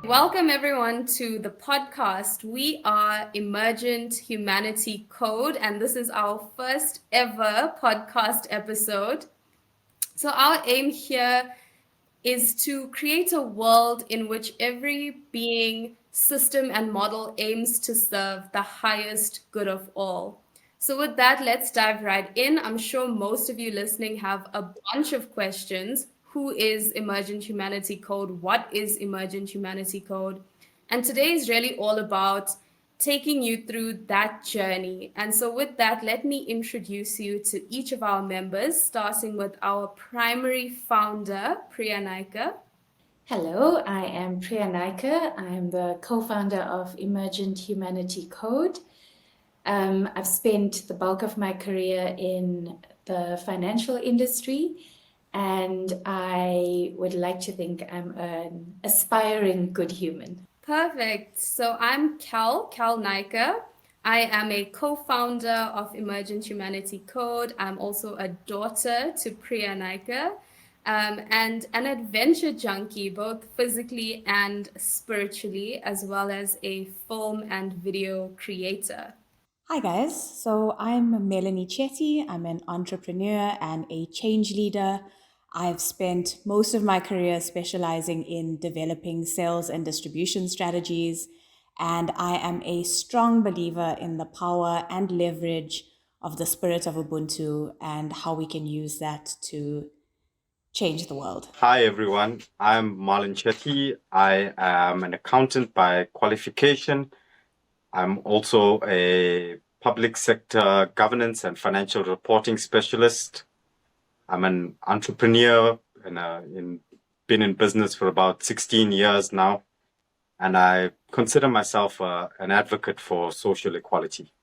Welcome everyone to the podcast. We are Emergent Humanity Code, and this is our first ever podcast episode. So, our aim here is to create a world in which every being, system, and model aims to serve the highest good of all. So, with that, let's dive right in. I'm sure most of you listening have a bunch of questions. Who is Emergent Humanity Code? What is Emergent Humanity Code? And today is really all about taking you through that journey. And so, with that, let me introduce you to each of our members, starting with our primary founder, Priya Naika. Hello, I am Priya Naika. I'm the co-founder of Emergent Humanity Code. I've spent the bulk of my career in the financial industry, and I would like to think I'm an aspiring good human. Perfect. So I'm Cal Naika. I am a co-founder of Emergent Humanity Code. I'm also a daughter to Priya Naika, and an adventure junkie, both physically and spiritually, as well as a film and video creator. Hi guys, so I'm Melanie Chetty. I'm an entrepreneur and a change leader. I've spent most of my career specializing in developing sales and distribution strategies, and I am a strong believer in the power and leverage of the spirit of Ubuntu and how we can use that to change the world. Hi everyone, I'm Marlon Chetty. I am an accountant by qualification. I'm also a public sector governance and financial reporting specialist. I'm an entrepreneur and been in business for about 16 years now. And I consider myself an advocate for social equality.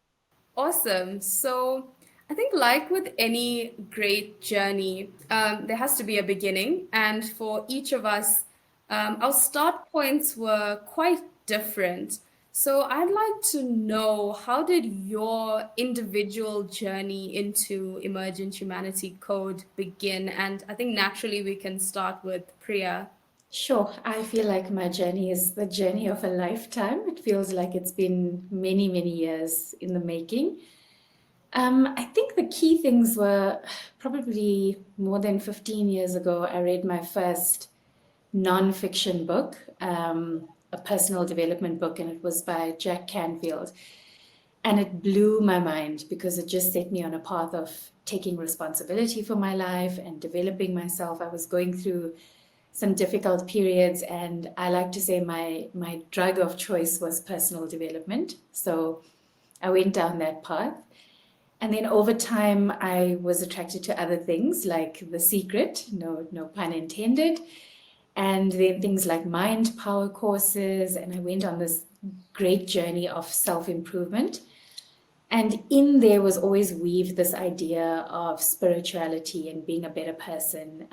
Awesome. So I think, like with any great journey, there has to be a beginning. And for each of us, our start points were quite different. So I'd like to know, how did your individual journey into Emergent Humanity Code begin? And I think naturally we can start with Priya. Sure, I feel like my journey is the journey of a lifetime. It feels like it's been many, many years in the making. I think the key things were probably more than 15 years ago. I read my first non-fiction book, a personal development book, and it was by Jack Canfield. And it blew my mind because it just set me on a path of taking responsibility for my life and developing myself. I was going through some difficult periods, and I like to say my drug of choice was personal development. So I went down that path. And then over time, I was attracted to other things like The Secret, no pun intended, and then things like mind power courses. And I went on this great journey of self-improvement. And in there was always weaved this idea of spirituality and being a better person.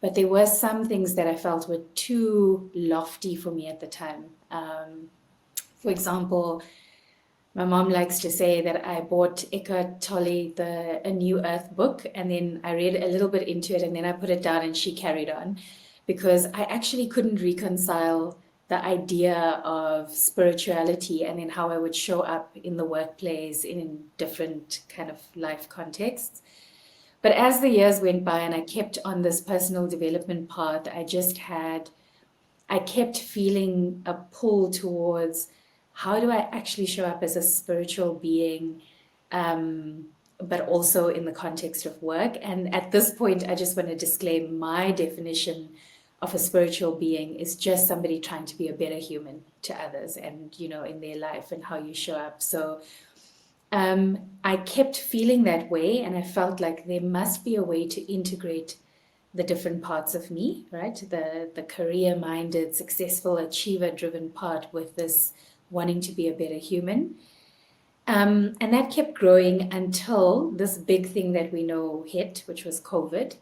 But there were some things that I felt were too lofty for me at the time. For example, my mom likes to say that I bought Eckhart Tolle, A New Earth book, and then I read a little bit into it, and then I put it down, and she carried on, because I actually couldn't reconcile the idea of spirituality and then how I would show up in the workplace in different kind of life contexts. But as the years went by and I kept on this personal development path, I kept feeling a pull towards, how do I actually show up as a spiritual being, but also in the context of work? And at this point, I just want to disclaim my definition of a spiritual being is just somebody trying to be a better human to others and, in their life and how you show up. So I kept feeling that way, and I felt like there must be a way to integrate the different parts of me, right? The career-minded, successful, achiever-driven part with this wanting to be a better human. And that kept growing until this big thing that we know hit, which was COVID.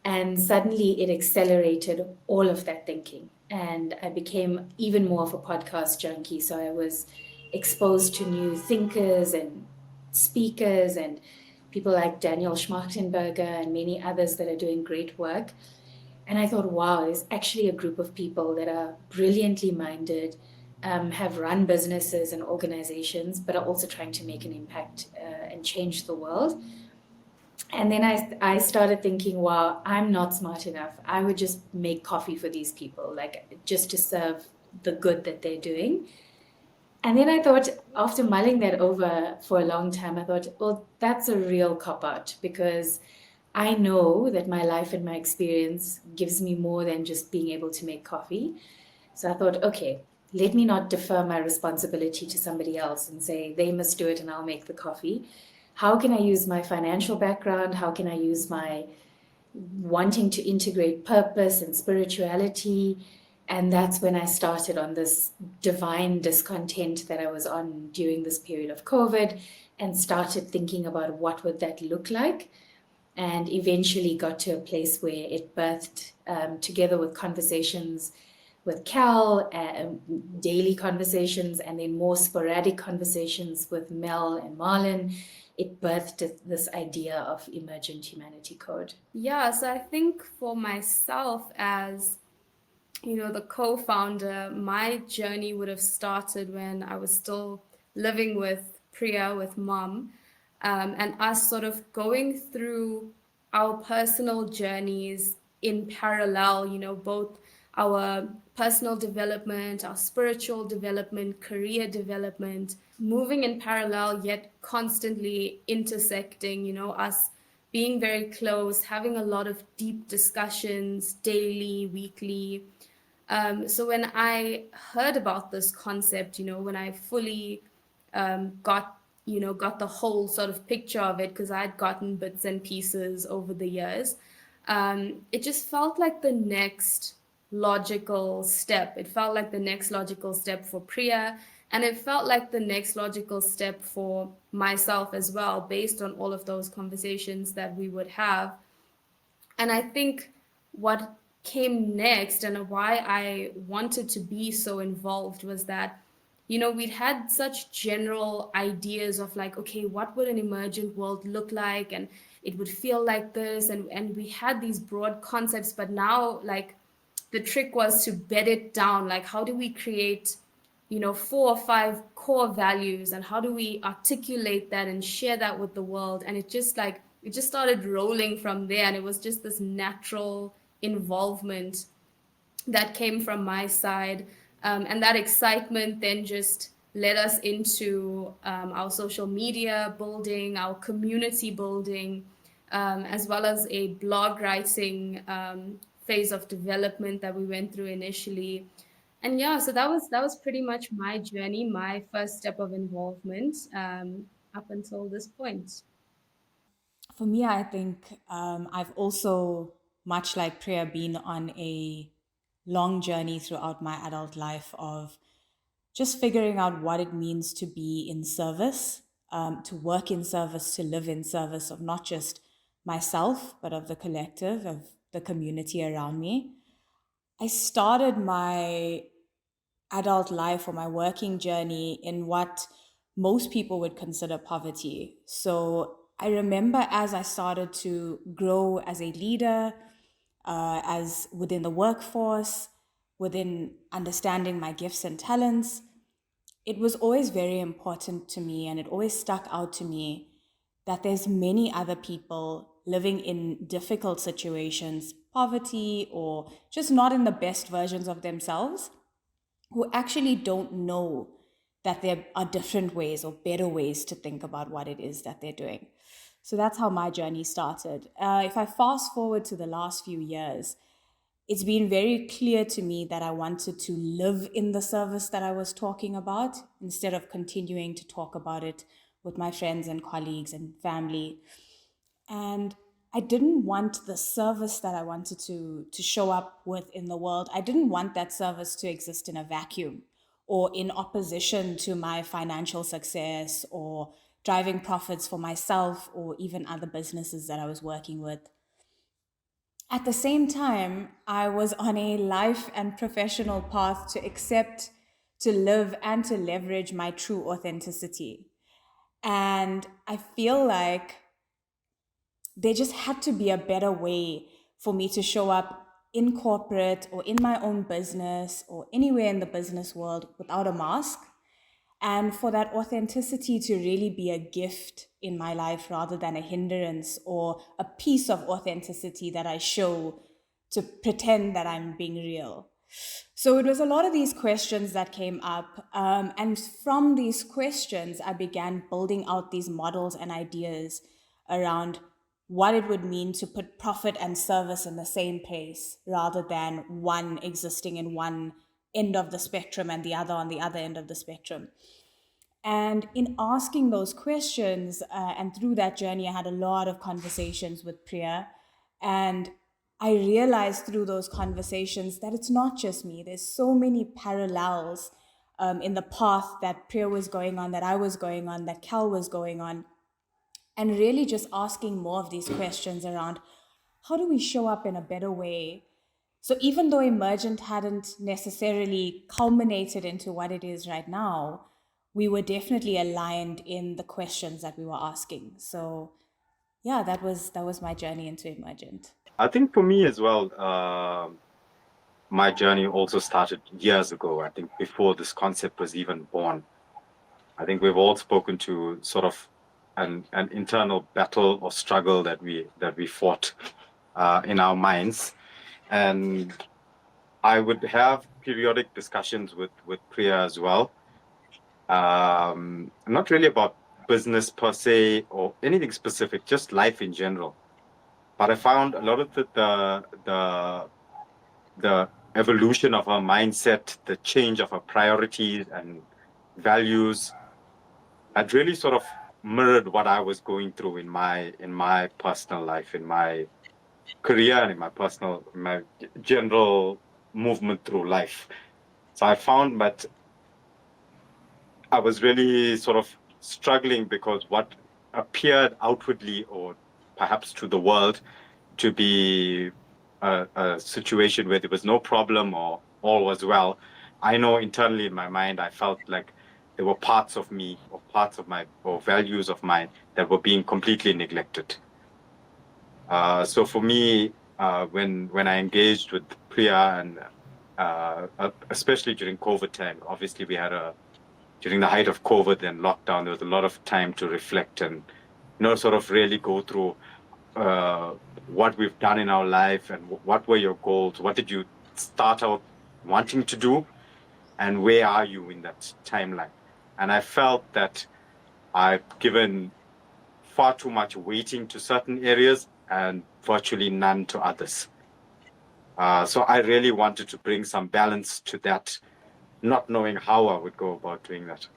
And suddenly it accelerated all of that thinking. And I became even more of a podcast junkie. So I was exposed to new thinkers and speakers and people like Daniel Schmachtenberger and many others that are doing great work. And I thought, wow, there's actually a group of people that are brilliantly minded, have run businesses and organizations, but are also trying to make an impact and change the world. And then I started thinking, wow, I'm not smart enough. I would just make coffee for these people, like just to serve the good that they're doing. And then I thought, after mulling that over for a long time, I thought, well, that's a real cop out, because I know that my life and my experience gives me more than just being able to make coffee. So I thought, okay, let me not defer my responsibility to somebody else and say they must do it and I'll make the coffee. How can I use my financial background? How can I use my wanting to integrate purpose and spirituality? And that's when I started on this divine discontent that I was on during this period of COVID, and started thinking about what would that look like, and eventually got to a place where it birthed, together with conversations with Cal, daily conversations, and then more sporadic conversations with Mel and Marlon. It birthed this idea of Emergent Humanity Code. Yeah, so I think for myself, as the co-founder, my journey would have started when I was still living with Priya, with mom, and us sort of going through our personal journeys in parallel, both our personal development, our spiritual development, career development, moving in parallel, yet constantly intersecting, us being very close, having a lot of deep discussions daily, weekly. So when I heard about this concept, when I fully got the whole sort of picture of it, because I'd gotten bits and pieces over the years, it just felt like the next logical step. It felt like the next logical step for Priya, and it felt like the next logical step for myself as well, based on all of those conversations that we would have. And I think what came next and why I wanted to be so involved was that, we'd had such general ideas of like, okay, what would an emergent world look like? And it would feel like this. And we had these broad concepts, but now like the trick was to bed it down. Like, how do we create, 4 or 5 core values, and how do we articulate that and share that with the world? And it just started rolling from there, and it was just this natural involvement that came from my side, and that excitement then just led us into our social media building, our community building, as well as a blog writing phase of development that we went through initially. And yeah, so that was pretty much my journey, my first step of involvement, up until this point. For me, I think I've also, much like Priya, been on a long journey throughout my adult life of just figuring out what it means to be in service, to work in service, to live in service of not just myself, but of the collective, of the community around me. I started my adult life or my working journey in what most people would consider poverty. So I remember as I started to grow as a leader, as within the workforce, within understanding my gifts and talents, it was always very important to me, and it always stuck out to me that there's many other people living in difficult situations, poverty, or just not in the best versions of themselves, who actually don't know that there are different ways or better ways to think about what it is that they're doing. So that's how my journey started. If I fast forward to the last few years, it's been very clear to me that I wanted to live in the service that I was talking about instead of continuing to talk about it with my friends and colleagues and family. And I didn't want the service that I wanted to show up with in the world. I didn't want that service to exist in a vacuum or in opposition to my financial success or driving profits for myself or even other businesses that I was working with. At the same time, I was on a life and professional path to accept, to live, and to leverage my true authenticity. And I feel like there just had to be a better way for me to show up in corporate or in my own business or anywhere in the business world without a mask, and for that authenticity to really be a gift in my life rather than a hindrance or a piece of authenticity that I show to pretend that I'm being real. So it was a lot of these questions that came up. And from these questions, I began building out these models and ideas around what it would mean to put profit and service in the same place rather than one existing in one end of the spectrum and the other on the other end of the spectrum. And in asking those questions, and through that journey, I had a lot of conversations with Priya. And I realized through those conversations that it's not just me. There's so many parallels in the path that Priya was going on, that I was going on, that Cal was going on. And really just asking more of these questions around how do we show up in a better way? So even though Emergent hadn't necessarily culminated into what it is right now, we were definitely aligned in the questions that we were asking. So yeah, that was my journey into Emergent. I think for me as well, my journey also started years ago. I think before this concept was even born. I think we've all spoken to sort of an internal battle or struggle that we fought in our minds, and I would have periodic discussions with Priya as well. Not really about business per se or anything specific, just life in general. But I found a lot of the evolution of our mindset, the change of our priorities and values, had really sort of mirrored what I was going through in my personal life, in my career, and in my general movement through life. So I found that I was really sort of struggling because what appeared outwardly or perhaps to the world to be a situation where there was no problem or all was well, I know internally in my mind, I felt like there were parts of me or parts of my or values of mine that were being completely neglected. So for me, when I engaged with Priya and especially during COVID time, obviously we had during the height of COVID and lockdown, there was a lot of time to reflect and sort of really go through what we've done in our life and what were your goals, what did you start out wanting to do, and where are you in that timeline. And I felt that I've given far too much weighting to certain areas and virtually none to others. So I really wanted to bring some balance to that, not knowing how I would go about doing that.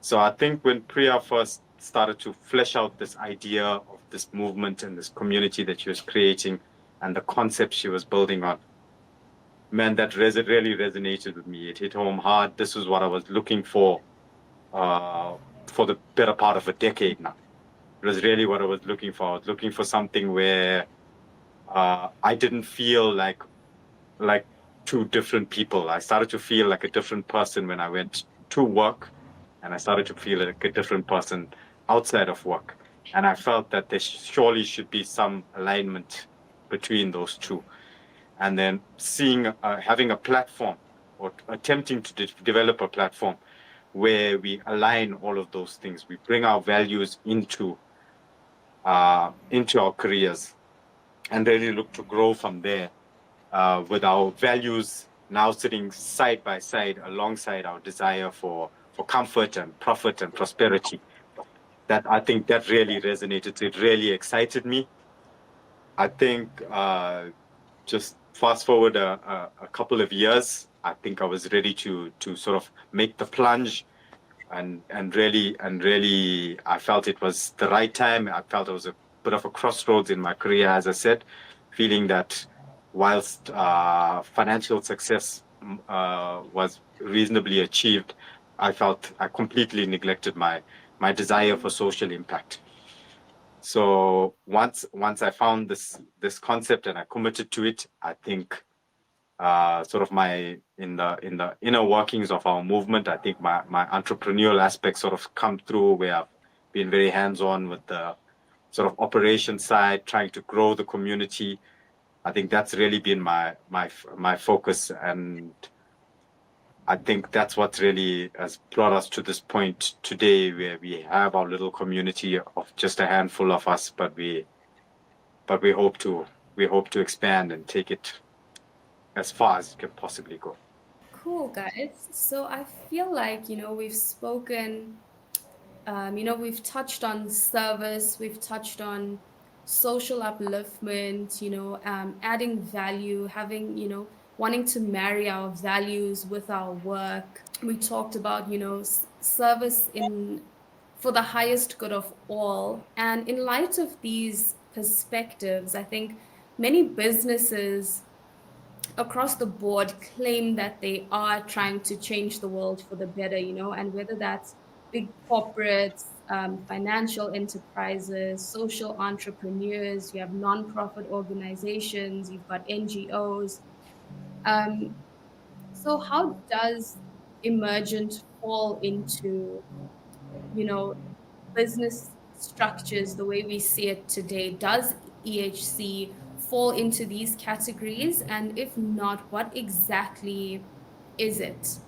So I think when Priya first started to flesh out this idea of this movement and this community that she was creating and the concept she was building on, man, that really resonated with me. It hit home hard. This was what I was looking for the better part of a decade now. It was really what I was looking for. I was looking for something where I didn't feel like two different people. I started to feel like a different person when I went to work, and I started to feel like a different person outside of work. And I felt that there surely should be some alignment between those two. And then having a platform or attempting to develop a platform where we align all of those things. We bring our values into our careers and really look to grow from there with our values now sitting side by side alongside our desire for comfort and profit and prosperity. That I think that really resonated. It really excited me. I think just fast forward a couple of years, I think I was ready to sort of make the plunge, and really I felt it was the right time. I felt it was a bit of a crossroads in my career, as I said, feeling that whilst financial success was reasonably achieved, I felt I completely neglected my desire for social impact. So once I found this concept and I committed to it, I think sort of in the inner workings of our movement, I think my entrepreneurial aspects sort of come through, where I've been very hands-on with the sort of operation side, trying to grow the community, I think that's really been my focus, and I think that's what really has brought us to this point today, where we have our little community of just a handful of us, but we hope to expand and take it as far as it can possibly go. Cool, guys. So I feel like, we've spoken, we've touched on service, we've touched on social upliftment, adding value, having, wanting to marry our values with our work. We talked about, service for the highest good of all. And in light of these perspectives, I think many businesses across the board claim that they are trying to change the world for the better, and whether that's big corporates, financial enterprises, social entrepreneurs, you have nonprofit organizations, you've got NGOs. So how does Emergent fall into, business structures the way we see it today? Does EHC fall into these categories? And if not, what exactly is it?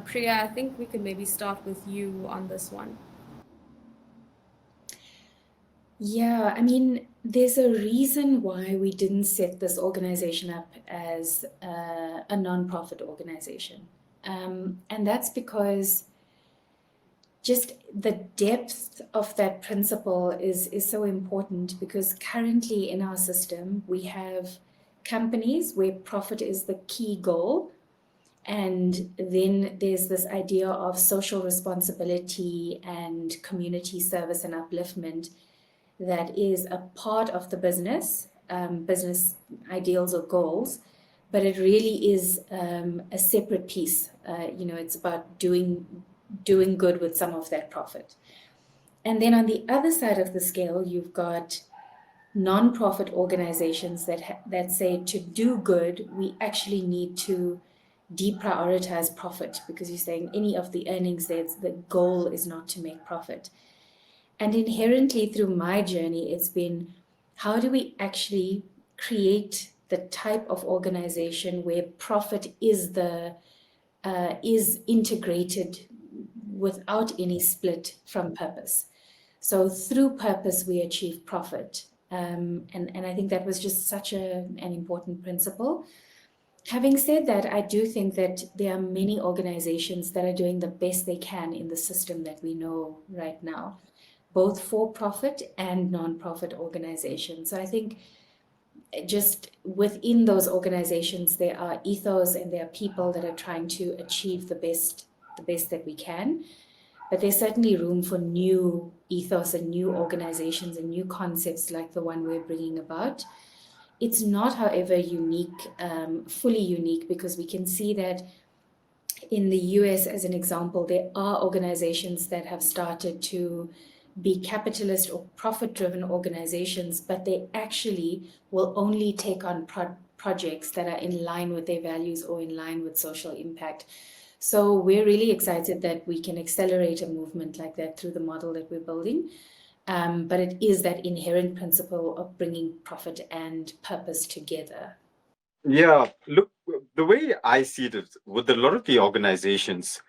Priya, I think we could maybe start with you on this one. Yeah, I mean, there's a reason why we didn't set this organization up as a nonprofit organization. And that's because just the depth of that principle is so important, because currently in our system, we have companies where profit is the key goal. And then there's this idea of social responsibility and community service and upliftment that is a part of the business ideals or goals, but it really is a separate piece. It's about doing good with some of that profit. And then on the other side of the scale, you've got nonprofit organizations that say to do good, we actually need to deprioritize profit, because you're saying any of the earnings there, the goal is not to make profit. And inherently through my journey, it's been, how do we actually create the type of organization where profit is integrated without any split from purpose? So through purpose, we achieve profit. And I think that was just such an important principle. Having said that, I do think that there are many organizations that are doing the best they can in the system that we know right now, both for-profit and non-profit organizations. So I think just within those organizations, there are ethos and there are people that are trying to achieve the best that we can. But there's certainly room for new ethos and new organizations and new concepts like the one we're bringing about. It's not, however, fully unique, because we can see that in the US, as an example, there are organizations that have started to be capitalist or profit-driven organizations, but they actually will only take on projects that are in line with their values or in line with social impact. So we're really excited that we can accelerate a movement like that through the model that we're building. But it is that inherent principle of bringing profit and purpose together. Yeah, look, the way I see it is, with a lot of the organizations,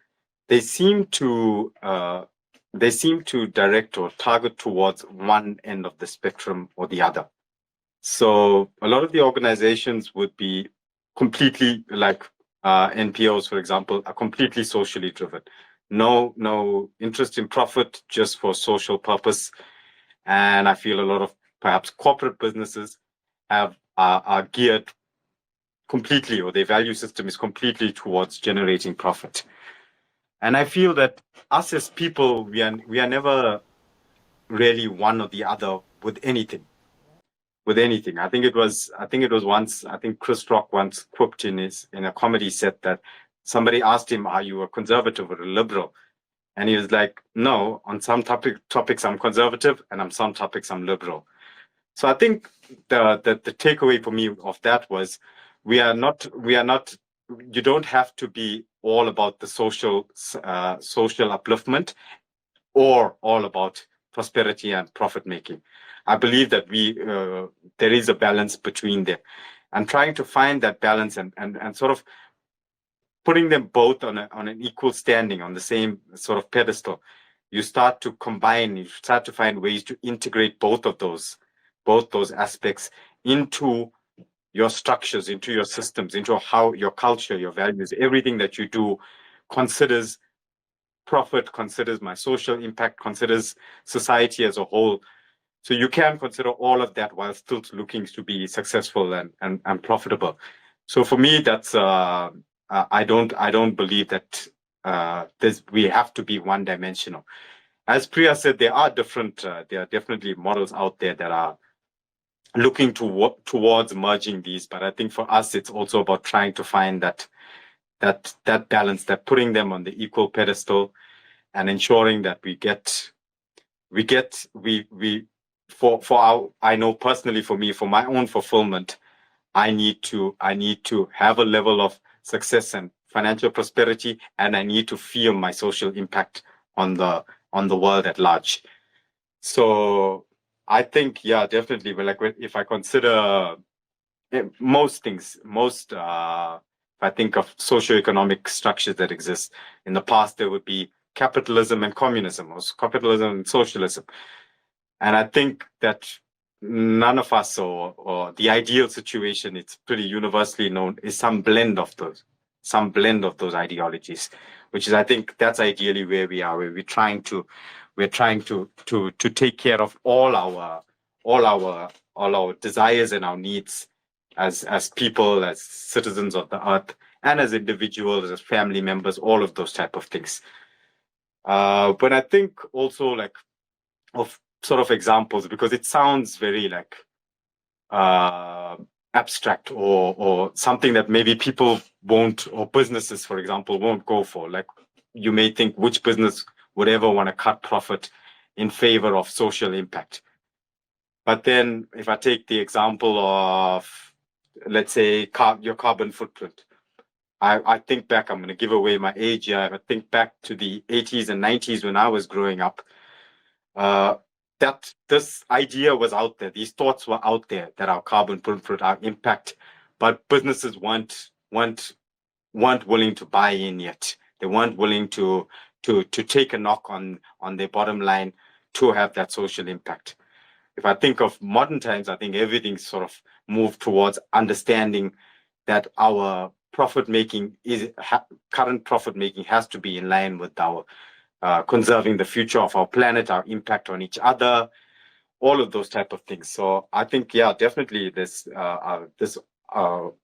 they seem to direct or target towards one end of the spectrum or the other. So a lot of the organizations would be completely, like NPOs, for example, are completely socially driven. No interest in profit, just for social purpose. And I feel a lot of perhaps corporate businesses are geared completely, or their value system is completely towards generating profit. And I feel that us as people, we are never really one or the other with anything. I think it was once, I think Chris Rock once quipped in a comedy set that somebody asked him, "Are you a conservative or a liberal?" And he was like, "No, on some topics I'm conservative, and on some topics I'm liberal." So I think the takeaway for me of that was, we are not. You don't have to be all about the social upliftment, or all about prosperity and profit making. I believe that there is a balance between them, and trying to find that balance and sort of putting them both on an equal standing on the same sort of pedestal. You start to combine, you start to find ways to integrate both those aspects into your structures, into your systems, into how your culture, your values, everything that you do considers profit, considers my social impact, considers society as a whole. So you can consider all of that while still looking to be successful and profitable. So for me, that's I don't believe that we have to be one dimensional. As Priya said, there are definitely models out there that are looking towards merging these. But I think for us, it's also about trying to find that balance, that putting them on the equal pedestal and ensuring that I know personally for me, for my own fulfillment, I need to have a level of success and financial prosperity, and I need to feel my social impact on the world at large. So I think, yeah, definitely. But like if I consider most things, if I think of socioeconomic structures that exist in the past, there would be capitalism and communism, or capitalism and socialism. And I think that none of us, or the ideal situation, it's pretty universally known, is some blend of those ideologies, which is, I think that's ideally where we are, where we're trying to take care of all our desires and our needs as people, as citizens of the earth, and as individuals, as family members, all of those type of things. But I think also like of sort of examples, because it sounds very like abstract or something that maybe people won't, or businesses, for example, won't go for. Like you may think, which business would ever want to cut profit in favor of social impact? But then if I take the example of, let's say, your carbon footprint, I think back, I'm going to give away my age here. I think back to the 80s and 90s when I was growing up. That this idea was out there. These thoughts were out there that our carbon footprint, our impact, but businesses weren't willing to buy in yet. They weren't willing to take a knock on their bottom line to have that social impact. If I think of modern times, I think everything's sort of moved towards understanding that our current profit making has to be in line with our conserving the future of our planet, our impact on each other, all of those type of things. So I think, yeah, definitely this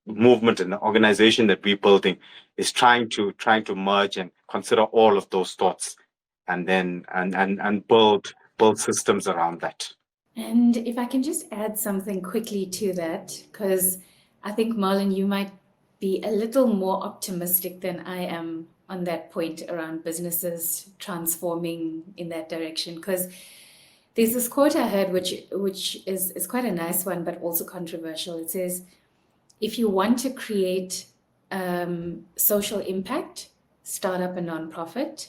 movement and the organization that we're building is trying to merge and consider all of those thoughts, and then and build systems around that. And if I can just add something quickly to that, because I think, Marlon, you might be a little more optimistic than I am on that point around businesses transforming in that direction. Because there's this quote I heard, which is quite a nice one, but also controversial. It says, if you want to create social impact, start up a nonprofit.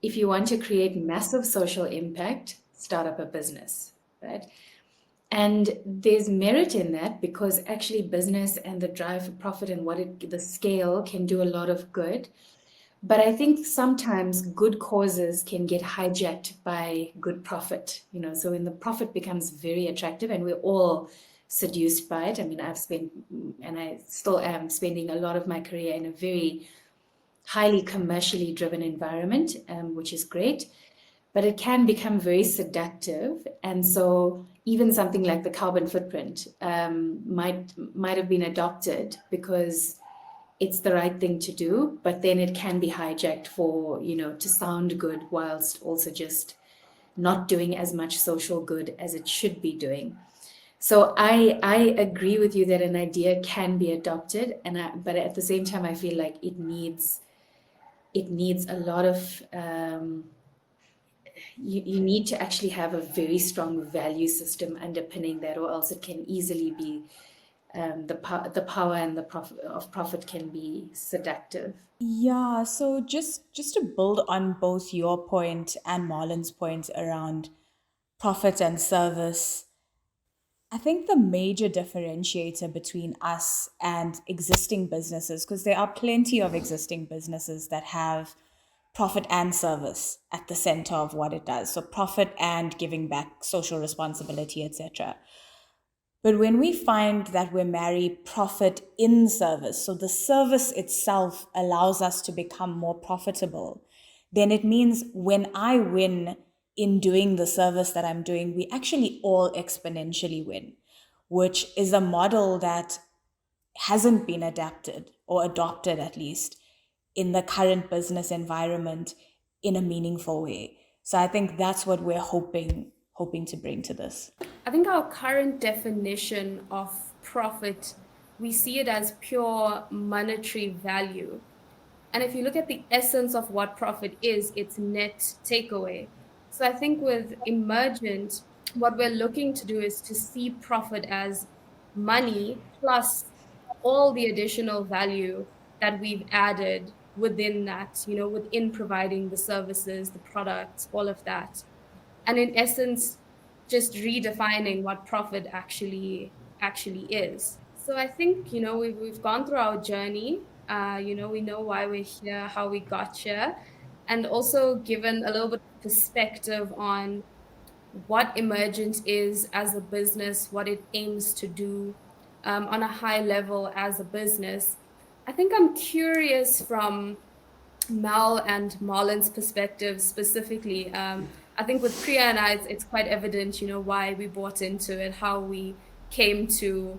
If you want to create massive social impact, start up a business, right? And there's merit in that, because actually business and the drive for profit and the scale can do a lot of good. But I think sometimes good causes can get hijacked by good profit, so when the profit becomes very attractive and we're all seduced by it. I mean, I've spent, and I still am spending a lot of my career in a very highly commercially driven environment, which is great, but it can become very seductive. And so even something like the carbon footprint might have been adopted because it's the right thing to do, but then it can be hijacked for, to sound good, whilst also just not doing as much social good as it should be doing. So I agree with you that an idea can be adopted, but at the same time, I feel like it needs a lot of you need to actually have a very strong value system underpinning that, or else it can easily be the power and the profit can be seductive. Yeah, so just to build on both your point and Marlon's point around profit and service, I think the major differentiator between us and existing businesses, because there are plenty of existing businesses that have profit and service at the center of what it does. So profit and giving back, social responsibility, etc. But when we find that we marry profit in service, so the service itself allows us to become more profitable, then it means when I win in doing the service that I'm doing, we actually all exponentially win, which is a model that hasn't been adapted or adopted, at least in the current business environment, in a meaningful way. So I think that's what we're hoping to bring to this. I think our current definition of profit, we see it as pure monetary value. And if you look at the essence of what profit is, it's net takeaway. So I think with Emergent, what we're looking to do is to see profit as money plus all the additional value that we've added within that, within providing the services, the products, all of that. And in essence, just redefining what profit actually is. So I think, we've gone through our journey. We know why we're here, how we got here, and also given a little bit of perspective on what Emergent is as a business, what it aims to do on a high level as a business. I think I'm curious from Mal and Marlon's perspective specifically. I think with Priya and I, it's quite evident, why we bought into it, how we came to,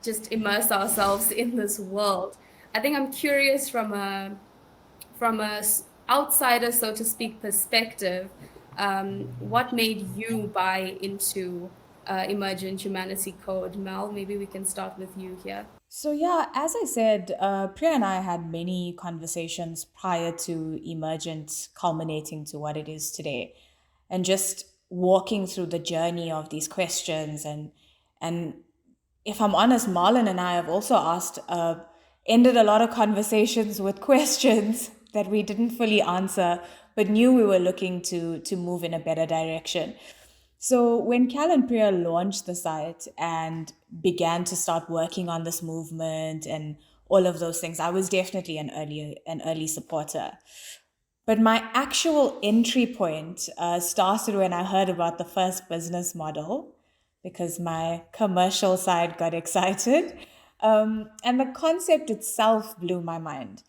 just immerse ourselves in this world. I think I'm curious from a outsider, so to speak, perspective. What made you buy into Emergent Humanity Code? Mal, maybe we can start with you here. So yeah, as I said, Priya and I had many conversations prior to Emergent culminating to what it is today, and just walking through the journey of these questions. And if I'm honest, Marlon and I have also ended a lot of conversations with questions that we didn't fully answer, but knew we were looking to move in a better direction. So when Cal and Priya launched the site and began to start working on this movement and all of those things, I was definitely an early supporter. But my actual entry point started when I heard about the first business model, because my commercial side got excited. And the concept itself blew my mind.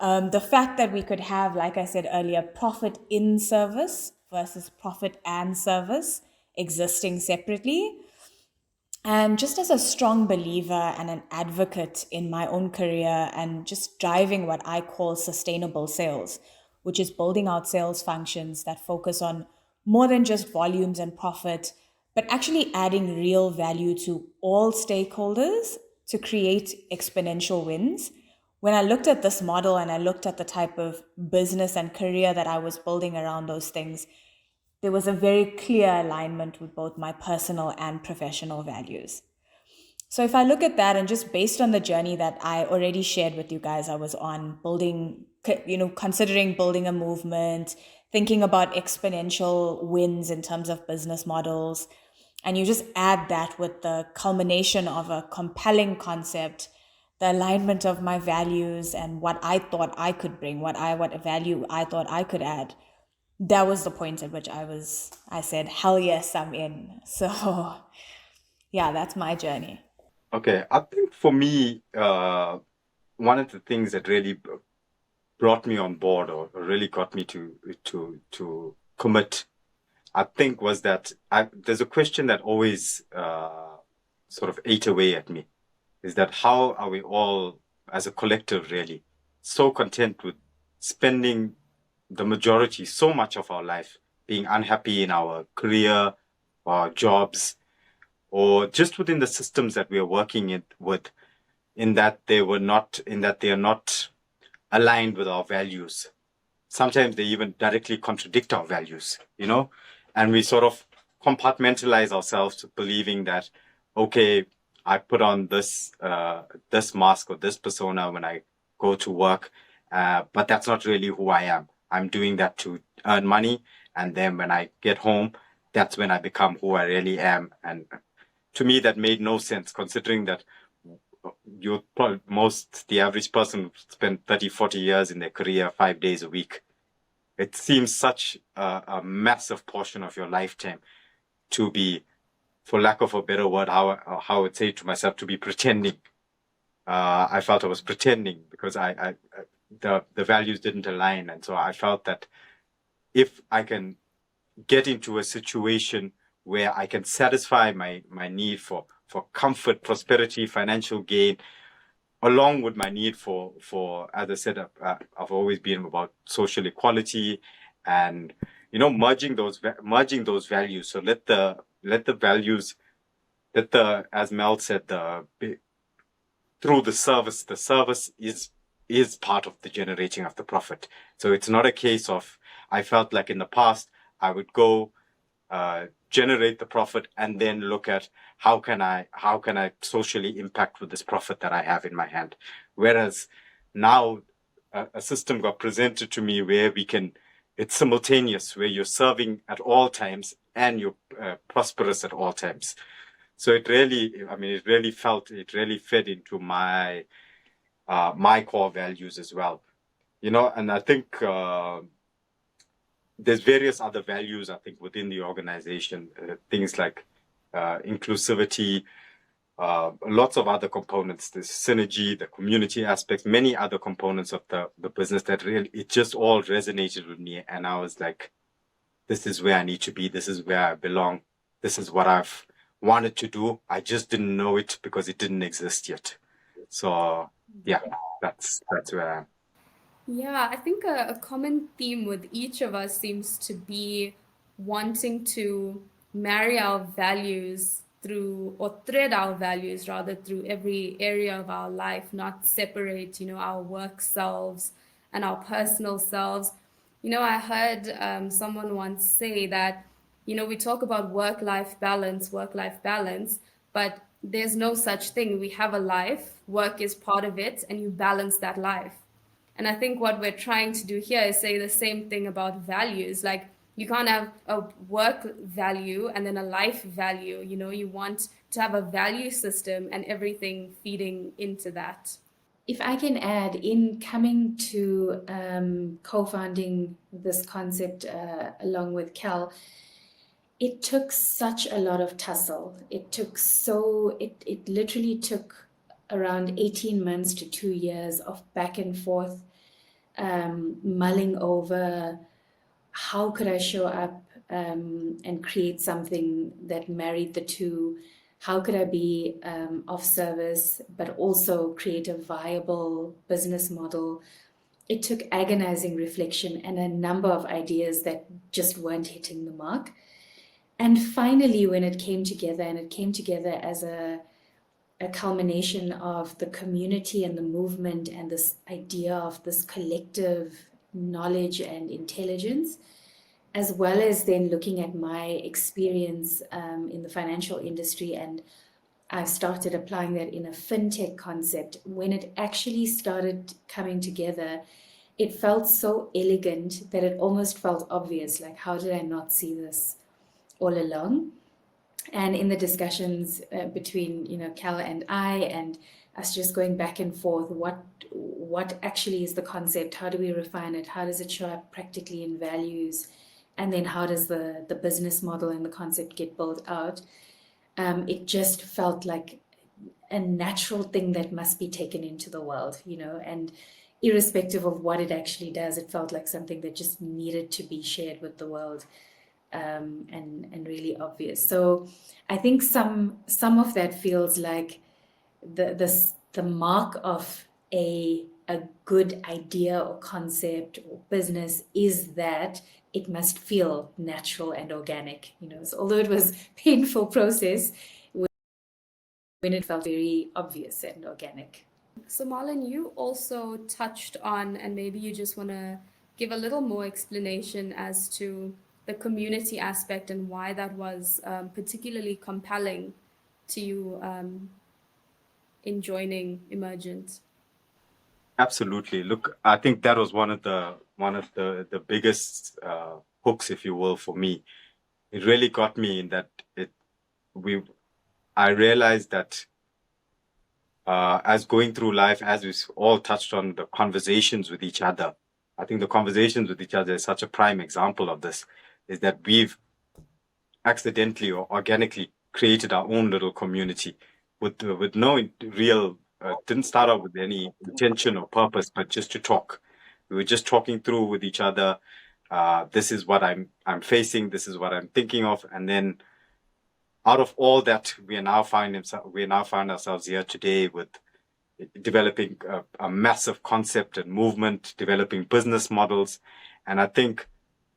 The fact that we could have, like I said earlier, profit in service versus profit and service existing separately. And just as a strong believer and an advocate in my own career and just driving what I call sustainable sales, which is building out sales functions that focus on more than just volumes and profit, but actually adding real value to all stakeholders to create exponential wins. When I looked at this model and I looked at the type of business and career that I was building around those things, there was a very clear alignment with both my personal and professional values. So if I look at that, and just based on the journey that I already shared with you guys, I was on building, considering building a movement, thinking about exponential wins in terms of business models, and you just add that with the culmination of a compelling concept, the alignment of my values and what I thought I could bring, what value I thought I could add. That was the point at which I said, hell yes, I'm in. So yeah, that's my journey. Okay, I think for me, one of the things that really brought me on board or really got me to commit, I think, was that there's a question that always sort of ate away at me, is that how are we all, as a collective, really so content with spending the majority, so much of our life, being unhappy in our career, our jobs, or just within the systems that we are working with, in that they are not aligned with our values. Sometimes they even directly contradict our values, and we sort of compartmentalize ourselves to believing that, okay, I put on this mask or this persona when I go to work, but that's not really who I am. I'm doing that to earn money, and then when I get home, that's when I become who I really am. And to me, that made no sense, considering that the average person spend 30, 40 years in their career 5 days a week. It seems such a massive portion of your lifetime to be, for lack of a better word, how I would say to myself, to be pretending. I felt I was pretending because the values didn't align. And so I felt that if I can get into a situation where I can satisfy my need for comfort, prosperity, financial gain, along with my need for as I said, I've always been about social equality and merging those values. So let the values, as Mel said, through the service is part of the generating of the profit. So it's not a case of, I felt like in the past I would go generate the profit and then look at how can I socially impact with this profit that I have in my hand. Whereas now a system got presented to me where it's simultaneous, where you're serving at all times and you're prosperous at all times. So it really fed into my core values as well, and I think there's various other values, I think, within the organization, things like inclusivity, lots of other components, the synergy, the community aspects, many other components of the business that really, it just all resonated with me. And I was like, this is where I need to be. This is where I belong. This is what I've wanted to do. I just didn't know it because it didn't exist yet. So yeah, that's where I am. Yeah, I think a common theme with each of us seems to be wanting to marry our values through, or thread our values rather, through every area of our life, not separate, our work selves and our personal selves. I heard someone once say that, we talk about work-life balance, but there's no such thing. We have a life, work is part of it, and you balance that life. And I think what we're trying to do here is say the same thing about values. Like, you can't have a work value and then a life value. You want to have a value system and everything feeding into that. If I can add, in coming to co-founding this concept along with Cal, it took such a lot of tussle. It literally took around 18 months to 2 years of back and forth, mulling over how could I show up and create something that married the two. How could I be of service, but also create a viable business model? It took agonizing reflection and a number of ideas that just weren't hitting the mark. And finally, when it came together, and it came together as a culmination of the community and the movement and this idea of this collective knowledge and intelligence, as well as then looking at my experience in the financial industry, and I started applying that in a fintech concept. When it actually started coming together, it felt so elegant that it almost felt obvious. Like, how did I not see this all along? And in the discussions between Cal and I, and us just going back and forth, what actually is the concept? How do we refine it? How does it show up practically in values? And then how does the business model and the concept get built out? It just felt like a natural thing that must be taken into the world, and irrespective of what it actually does, it felt like something that just needed to be shared with the world. And really obvious. So I think some of that feels like the mark of a good idea or concept or business is that it must feel natural and organic. So although it was a painful process, when it felt very obvious and organic. So Marlon, you also touched on, and maybe you just want to give a little more explanation as to the community aspect and why that was particularly compelling to you in joining Emergent. Absolutely. Look, I think that was one of the biggest hooks, if you will, for me. it really got me in that I realized that as going through life, as we all touched on the conversations with each other, I think the conversations with each other is such a prime example of this, is that we've accidentally or organically created our own little community with no real, didn't start out with any intention or purpose, but just to talk. We were just talking through with each other. This is what I'm facing. This is what I'm thinking of. And then out of all that, we now find ourselves here today with developing a massive concept and movement, developing business models. And I think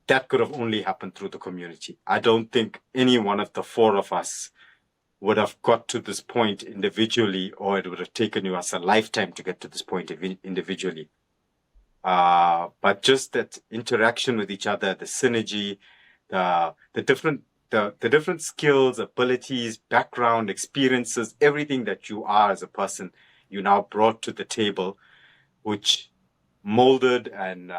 that could have only happened through the community. I don't think any one of the four of us would have got to this point individually, or it would have taken you as a lifetime to get to this point individually. But just that interaction with each other, the synergy, the different skills, abilities, background, experiences, everything that you are as a person, you now brought to the table, which molded and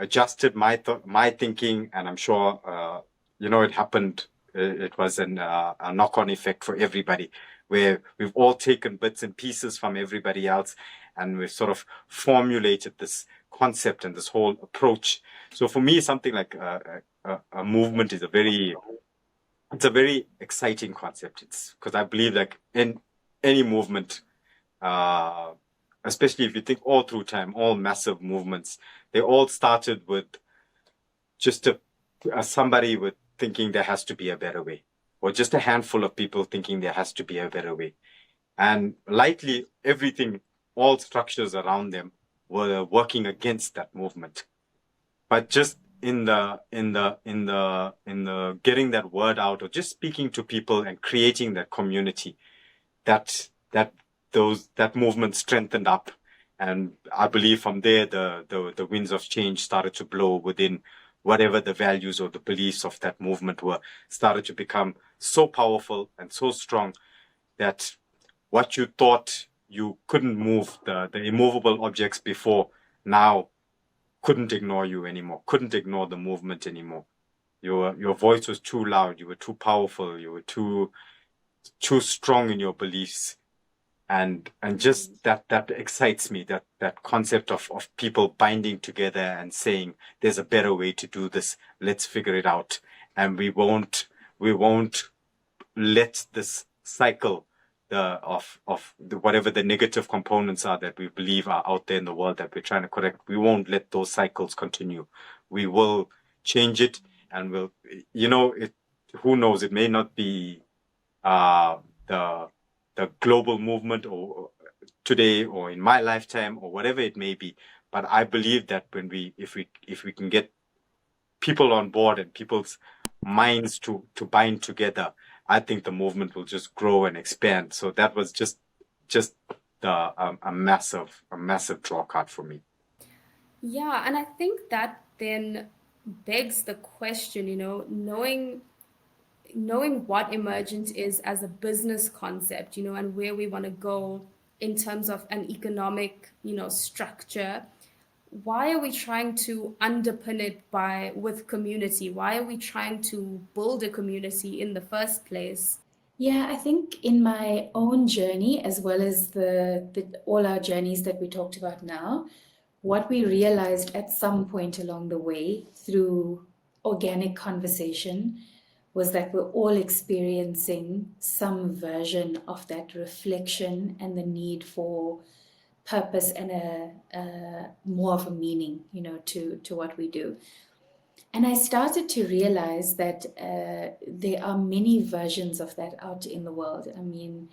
adjusted my thinking. And I'm sure, it happened. It was a knock-on effect for everybody, where we've all taken bits and pieces from everybody else, and we've sort of formulated this concept and this whole approach. So for me, something like a movement is a very exciting concept. It's because I believe like in any movement, especially if you think all through time, all massive movements, they all started with just somebody with thinking there has to be a better way, or just a handful of people thinking there has to be a better way. And likely everything, all structures around them were working against that movement. But just in the getting that word out, or just speaking to people and creating that community, that movement strengthened up. And I believe from there, the winds of change started to blow within whatever the values or the beliefs of that movement were, started to become so powerful and so strong that what you thought you couldn't move, the immovable objects before, now couldn't ignore you anymore, couldn't ignore the movement anymore. Your voice was too loud, you were too powerful, you were too strong in your beliefs. And just that excites me, that concept of people binding together and saying there's a better way to do this, let's figure it out. And we won't let this cycle of whatever the negative components are that we believe are out there in the world that we're trying to correct, we won't let those cycles continue. We will change it, and who knows, it may not be the global movement or today or in my lifetime or whatever it may be. But I believe that if we can get people on board and people's minds to bind together, I think the movement will just grow and expand. So that was just a massive draw card for me. Yeah, and I think that then begs the question, knowing what Emergent is as a business concept, and where we want to go in terms of an economic, structure. Why are we trying to underpin it with community? Why are we trying to build a community in the first place? Yeah, I think in my own journey, as well as all our journeys that we talked about now, what we realized at some point along the way through organic conversation was that we're all experiencing some version of that reflection and the need for purpose and a more of a meaning, to what we do. And I started to realize that there are many versions of that out in the world. I mean,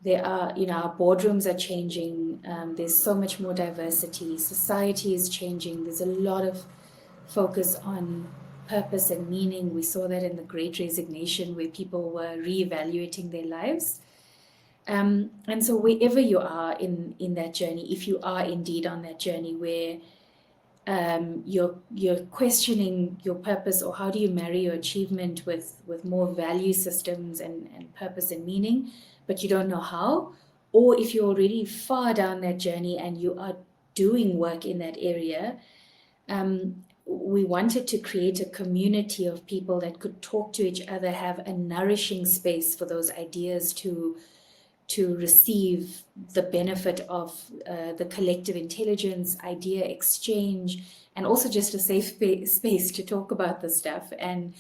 there are, our boardrooms are changing. There's so much more diversity. Society is changing. There's a lot of focus on purpose and meaning. We saw that in the Great Resignation, where people were reevaluating their lives. And so wherever you are in that journey, if you are indeed on that journey where you're questioning your purpose, or how do you marry your achievement with more value systems and purpose and meaning, but you don't know how, or if you're already far down that journey and you are doing work in that area, we wanted to create a community of people that could talk to each other, have a nourishing space for those ideas to receive the benefit of the collective intelligence, idea exchange, and also just a safe space to talk about this stuff, and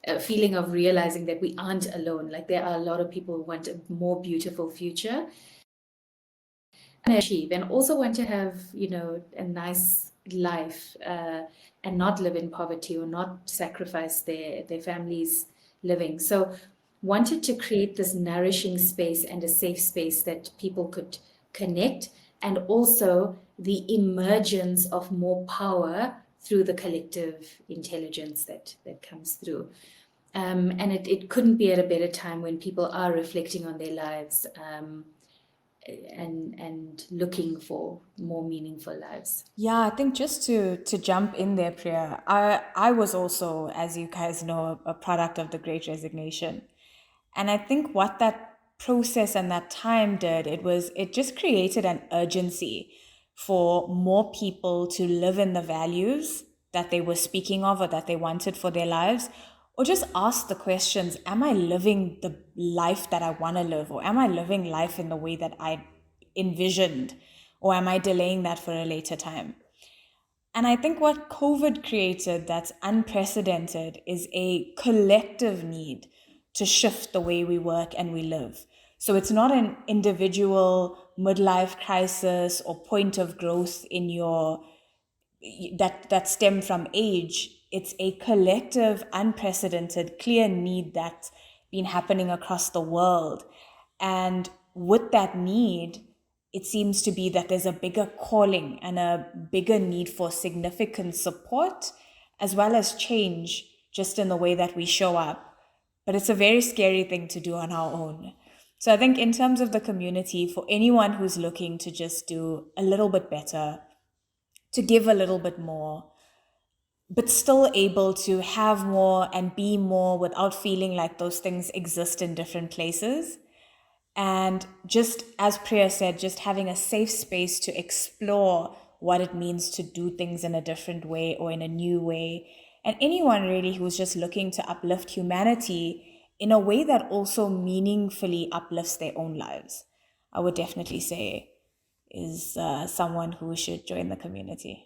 a feeling of realizing that we aren't alone. Like, there are a lot of people who want a more beautiful future and achieve, and also want to have, a nice life, and not live in poverty or not sacrifice their families' living. So wanted to create this nourishing space and a safe space that people could connect, and also the emergence of more power through the collective intelligence that comes through. And it couldn't be at a better time when people are reflecting on their lives, and looking for more meaningful lives. Yeah, I think just to jump in there, Priya, I was also, as you guys know, a product of the Great Resignation. And I think what that process and that time did, it just created an urgency for more people to live in the values that they were speaking of or that they wanted for their lives, or just ask the questions, am I living the life that I want to live, or am I living life in the way that I envisioned, or am I delaying that for a later time? And I think what COVID created that's unprecedented is a collective need to shift the way we work and we live. So it's not an individual midlife crisis or point of growth in your that stem from age. It's a collective, unprecedented, clear need that's been happening across the world. And with that need, it seems to be that there's a bigger calling and a bigger need for significant support, as well as change just in the way that we show up. But it's a very scary thing to do on our own. So I think in terms of the community, for anyone who's looking to just do a little bit better, to give a little bit more, but still able to have more and be more without feeling like those things exist in different places. And just as Priya said, just having a safe space to explore what it means to do things in a different way or in a new way. And anyone really who's just looking to uplift humanity in a way that also meaningfully uplifts their own lives, I would definitely say is someone who should join the community.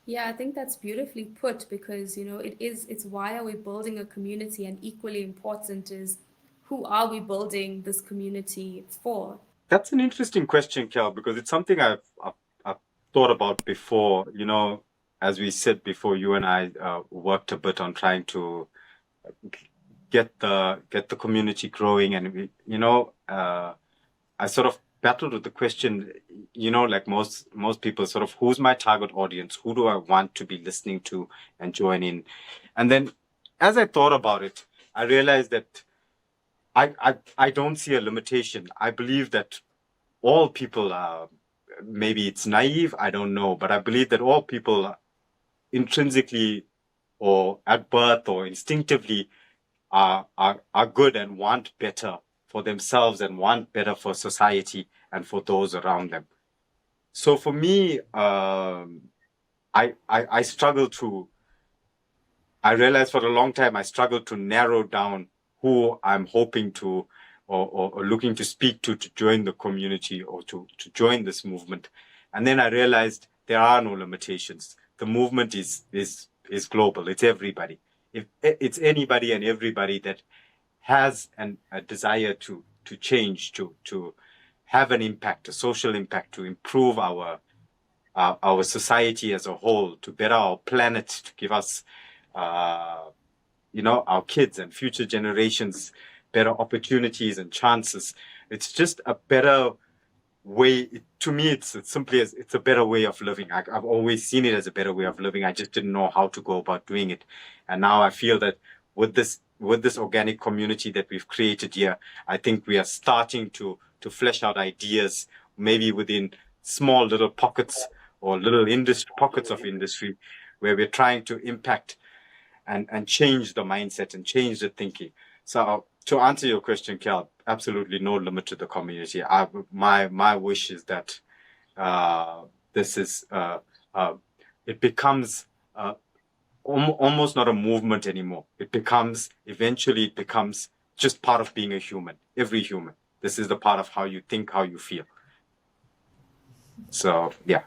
Yeah, I think that's beautifully put, because it's why are we building a community, and equally important is who are we building this community for? That's an interesting question, Kel, because it's something I've thought about before. As we said before, you and I worked a bit on trying to get the community growing, and I sort of battled with the question, like most people, sort of, who's my target audience? Who do I want to be listening to and join in? And then as I thought about it, I realized that I don't see a limitation. I believe that all people are, maybe it's naive, I don't know, but I believe that all people are intrinsically or at birth or instinctively are good and want better for themselves and want better for society and for those around them. So for me, I struggle to, I realized for a long time, I struggled to narrow down who I'm hoping to or looking to speak to join the community or to join this movement. And then I realized there are no limitations. The movement is global. It's everybody. If it's anybody and everybody that has a desire to change, to have an impact, a social impact, to improve our society as a whole, to better our planet, to give us, our kids and future generations better opportunities and chances. It's just a better way. To me, it's a better way of living. I've always seen it as a better way of living. I just didn't know how to go about doing it. And now I feel that with this organic community that we've created here, I think we are starting to flesh out ideas, maybe within small little pockets or little pockets of industry, where we're trying to impact and change the mindset and change the thinking. So to answer your question, Kel, absolutely no limit to the community. My wish is that this is it becomes almost not a movement anymore. Eventually it becomes just part of being a human, every human. This is the part of how you think, how you feel. So, yeah.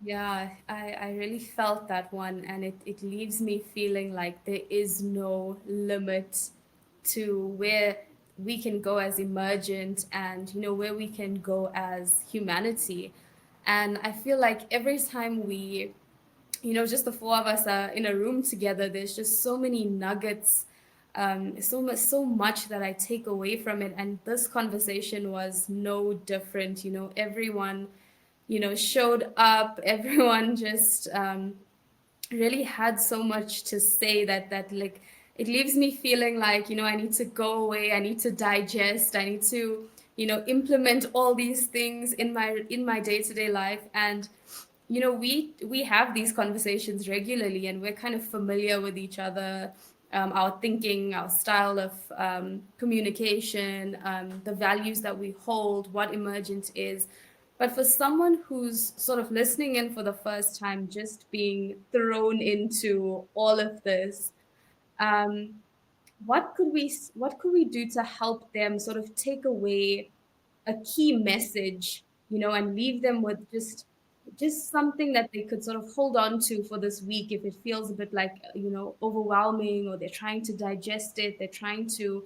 Yeah, I really felt that one, and it leaves me feeling like there is no limit to where we can go as emergent and, where we can go as humanity. And I feel like every time we, just the four of us are in a room together, there's just so many nuggets, so much that I take away from it. And this conversation was no different. Everyone, showed up. Everyone just really had so much to say that like it leaves me feeling like I need to go away, I need to digest, I need to implement all these things in my day-to-day life. And we have these conversations regularly, and we're kind of familiar with each other, our thinking, our style of communication, the values that we hold, what emergent is. But for someone who's sort of listening in for the first time, just being thrown into all of this, um, what could we do to help them sort of take away a key message, and leave them with just something that they could sort of hold on to for this week if it feels a bit like, overwhelming, or they're trying to digest it, they're trying to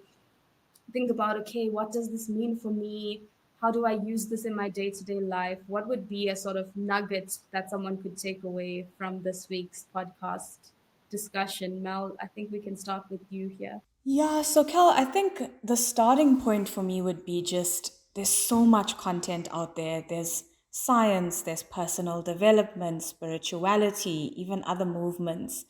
think about, okay, what does this mean for me? How do I use this in my day-to-day life? What would be a sort of nugget that someone could take away from this week's podcast discussion? Mel, I think we can start with you here. Yeah, so Kel, I think the starting point for me would be just there's so much content out there. There's science, there's personal development, spirituality, even other movements.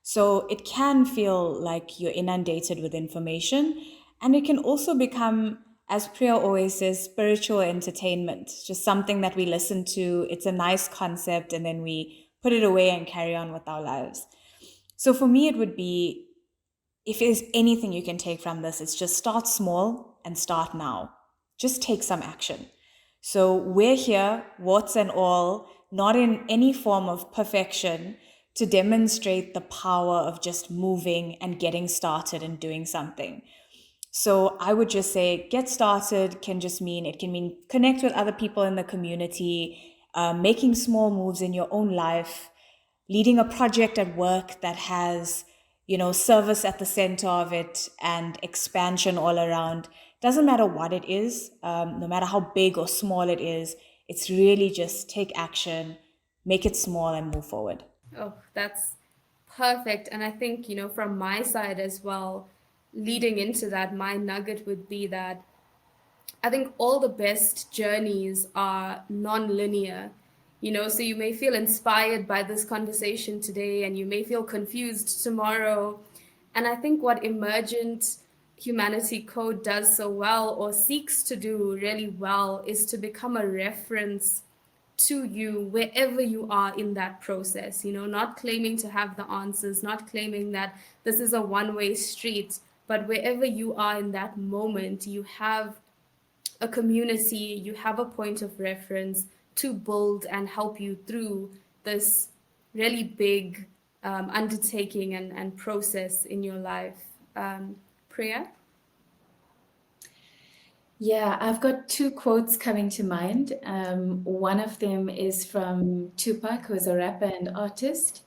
So it can feel like you're inundated with information, and it can also become, as Priya always says, spiritual entertainment, just something that we listen to. It's a nice concept, and then we put it away and carry on with our lives. So for me, it would be, if there's anything you can take from this, it's just start small and start now. Just take some action. So we're here, warts and all, not in any form of perfection, to demonstrate the power of just moving and getting started and doing something. So I would just say get started can mean connect with other people in the community, making small moves in your own life, leading a project at work that has service at the center of it and expansion all around. Doesn't matter what it is, no matter how big or small it is, it's really just take action, make it small, and move forward. Oh, that's perfect. And I think, from my side as well, leading into that, my nugget would be that I think all the best journeys are non-linear. So you may feel inspired by this conversation today, and you may feel confused tomorrow. And I think what Emergent Humanity Code does so well, or seeks to do really well, is to become a reference to you wherever you are in that process, not claiming to have the answers, not claiming that this is a one-way street, but wherever you are in that moment, you have a community, you have a point of reference to build and help you through this really big undertaking and process in your life. Priya? Yeah, I've got two quotes coming to mind. One of them is from Tupac, who is a rapper and artist.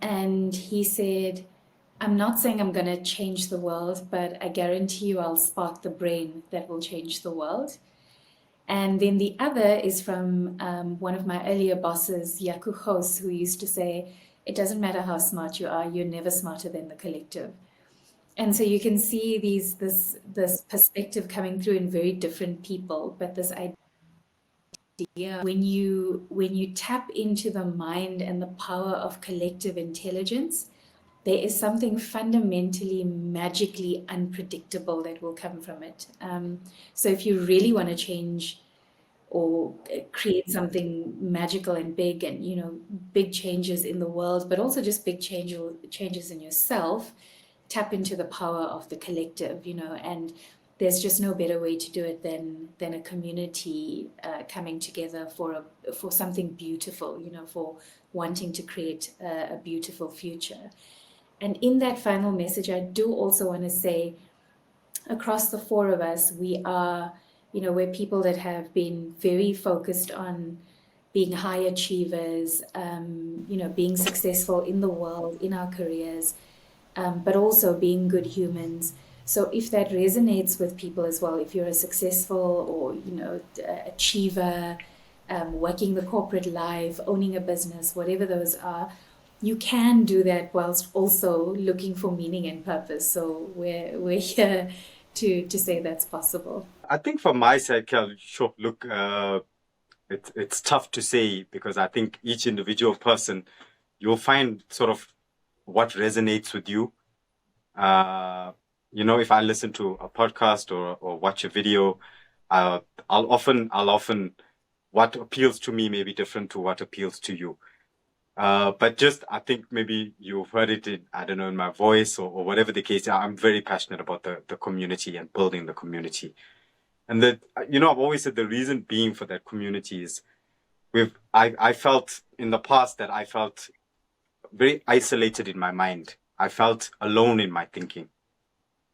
And he said, I'm not saying I'm going to change the world, but I guarantee you I'll spark the brain that will change the world. And then the other is from one of my earlier bosses, Yaku Hos, who used to say, it doesn't matter how smart you are, you're never smarter than the collective. And so you can see this perspective coming through in very different people, but this idea, when you tap into the mind and the power of collective intelligence, there is something fundamentally magically unpredictable that will come from it. So if you really want to change or create something magical and big, and big changes in the world, but also just big changes in yourself, tap into the power of the collective, and there's just no better way to do it than a community coming together for something beautiful, for wanting to create a beautiful future. And in that final message, I do also want to say, across the four of us, we are, we're people that have been very focused on being high achievers, being successful in the world, in our careers, but also being good humans. So if that resonates with people as well, if you're a successful or, achiever, working the corporate life, owning a business, whatever those are, you can do that whilst also looking for meaning and purpose. So we're here to say that's possible. I think from my side, Kel, sure, look, it's tough to say, because I think each individual person, you'll find sort of what resonates with you. If I listen to a podcast or watch a video, I'll often what appeals to me may be different to what appeals to you. But just, I think maybe you've heard it in, I don't know, in my voice or whatever the case. I'm very passionate about the community and building the community. And that, I've always said the reason being for that community is I felt in the past that I felt very isolated in my mind. I felt alone in my thinking.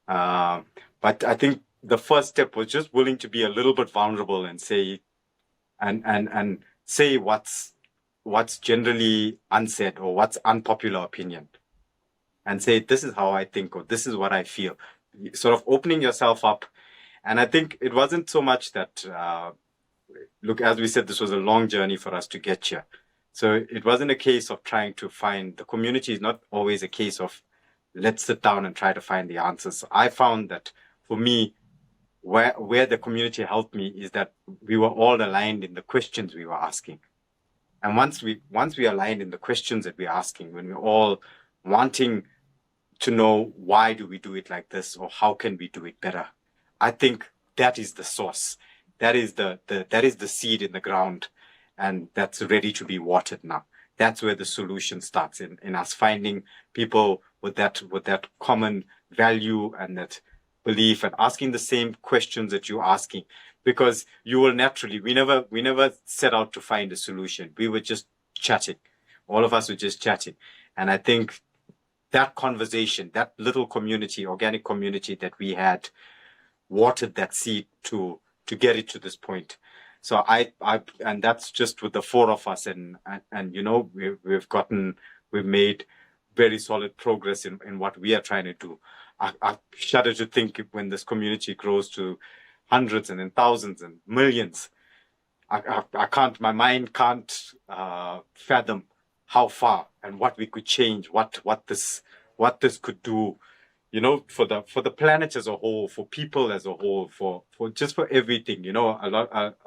But I think the first step was just willing to be a little bit vulnerable and say, and say what's generally unsaid or what's unpopular opinion, and say, this is how I think, or this is what I feel, sort of opening yourself up. And I think it wasn't so much that, look, as we said, this was a long journey for us to get here. So it wasn't a case of trying to find the community. Is not always a case of let's sit down and try to find the answers. I found that for me, where the community helped me is that we were all aligned in the questions we were asking. And once we aligned in the questions that we're asking, when we're all wanting to know why do we do it like this, or how can we do it better, I think that is the source. That is the seed in the ground, and that's ready to be watered now. That's where the solution starts, in us finding people with that common value and that belief, and asking the same questions that you're asking. Because you will naturally, we never set out to find a solution. We were just chatting. All of us were just chatting. And I think that conversation, that little community, organic community that we had, watered that seed to get it to this point. So and that's just with the four of us, and we've made very solid progress in what we are trying to do. I shudder to think when this community grows to hundreds and then thousands and millions, my mind can't fathom how far and what we could change, what this could do, for the planet as a whole, for people as a whole, for everything. A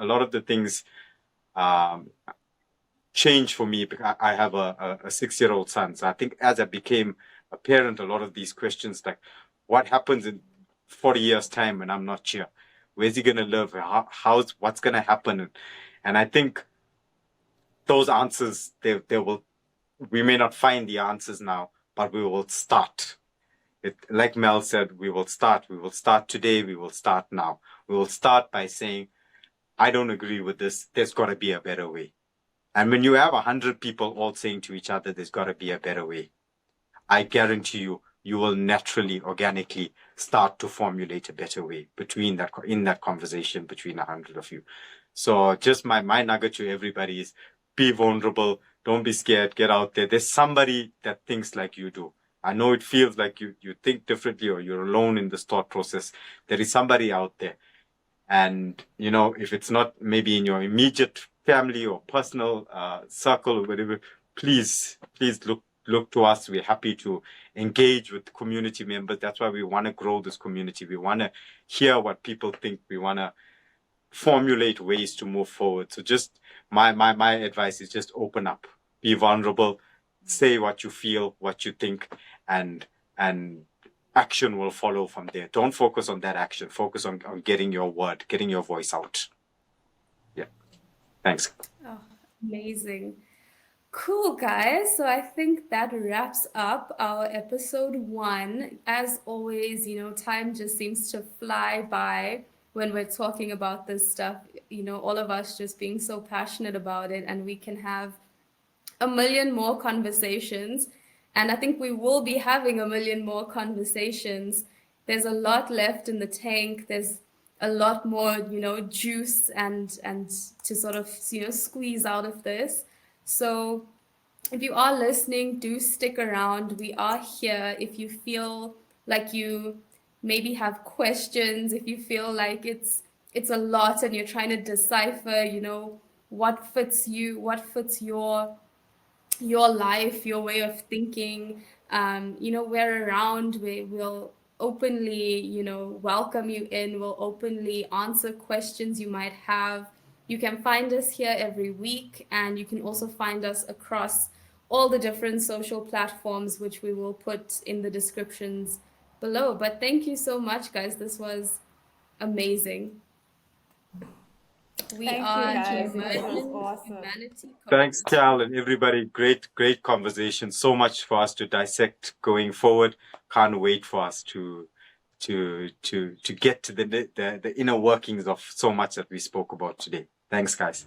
lot of the things changed for me because I have a 6-year-old son. So I think as I became a parent, a lot of these questions, like what happens in 40 years' time when I'm not here? Where's he going to live? What's going to happen? And I think those answers, we may not find the answers now, but we will start. Like Mel said, we will start. We will start today. We will start now. We will start by saying, I don't agree with this. There's got to be a better way. And when you have 100 people all saying to each other, there's got to be a better way, I guarantee you will naturally, organically start to formulate a better way in that conversation between 100 of you. So just my nugget to everybody is be vulnerable. Don't be scared. Get out there. There's somebody that thinks like you do. I know it feels like you think differently or you're alone in this thought process. There is somebody out there. And, if it's not maybe in your immediate family or personal circle or whatever, please look to us. We're happy to engage with community members. That's why we want to grow this community. We want to hear what people think. We want to formulate ways to move forward. So just my advice is just open up, be vulnerable, say what you feel, what you think, and action will follow from there. Don't focus on that action. Focus on getting your word, getting your voice out. Yeah. Thanks. Oh, amazing. Cool, guys. So I think that wraps up our episode 1. As always, time just seems to fly by when we're talking about this stuff. All of us just being so passionate about it, and we can have a million more conversations. And I think we will be having a million more conversations. There's a lot left in the tank. There's a lot more, juice and to sort of, squeeze out of this. So if you are listening, do stick around. We are here. If you feel like you maybe have questions, if you feel like it's a lot and you're trying to decipher, what fits you, what fits your life, your way of thinking. We're around. We will openly, welcome you in. We'll openly answer questions you might have. You can find us here every week, and you can also find us across all the different social platforms, which we will put in the descriptions below. But thank you so much, guys. This was amazing. We Thank you, are guys. This was Emergent awesome. Humanity Code. Thanks, Cal, and everybody. Great conversation. So much for us to dissect going forward. Can't wait for us to get to the inner workings of so much that we spoke about today. Thanks, guys.